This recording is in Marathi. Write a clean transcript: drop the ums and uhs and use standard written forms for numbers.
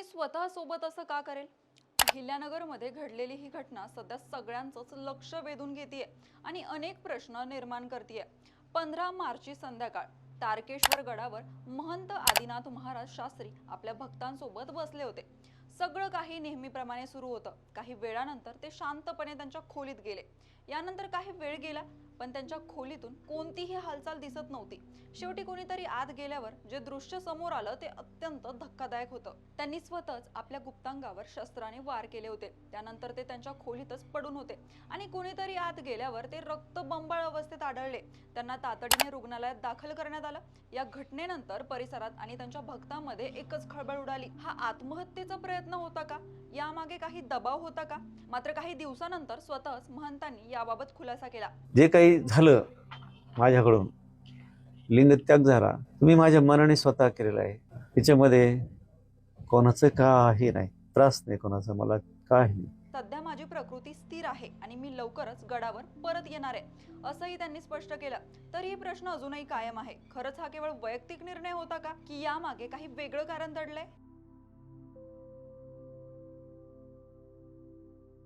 त्यांनी स्वतः सोबत असं का करेल? अहिल्यानगरमध्ये घडलेली ही घटना सध्या सगळ्यांचंच लक्ष वेधून घेतेय आणि अनेक प्रश्न निर्माण करतेय. 15 मार्चची संध्याकाळ, तारकेश्वर गडावर महंत आदिनाथ महाराज शास्त्री आपल्या भक्तांसोबत बसले होते. सगळं काही नेहमीप्रमाणे सुरू होतं. काही वेळानंतर ते शांतपणे त्यांच्या खोलीत गेले. यानंतर काही वेळ गेला, पण त्यांच्या खोलीतून कोणतीही हालचाल दिसत नव्हती. शेवटी कोणीतरी आत गेल्यावर जे दृश्य समोर आलं ते अत्यंत धक्कादायक होतं. त्यांनी स्वतःच आपल्या गुप्तांगावर शस्त्राने वार केले होते. त्यानंतर ते त्यांच्या खोलीतच पडून होते आणि कोणीतरी आत गेल्यावर ते रक्तबंबाळ अवस्थेत आढळले. त्यांना तातडीने रुग्णालयात दाखल करण्यात आलं. या घटनेनंतर परिसरात आणि त्यांच्या भक्तांमध्ये एकच खळबळ उडाली. हा आत्महत्येचा प्रयत्न होता का? यामागे काही दबाव होता का? मात्र काही दिवसानंतर स्वतःच महंतांनी याबाबत खुलासा केला. जे काही झालं माझ्याकडून, लिंगत्याग झाला, तुम्ही माझ्या मनाने स्वतः केलेला आहे. त्याच्यामध्ये कोणाचं काही नाही, त्रास नाही कोणाचा, मला काही नाही. सध्या माझी प्रकृती स्थिर आहे आणि मी लवकरच गडावर परत येणार आहे, असंही त्यांनी स्पष्ट केलं. तरीही प्रश्न अजूनही कायम आहे. खरंच हा केवळ वैयक्तिक निर्णय होता का, की यामागे काही वेगळं कारण दडलंय?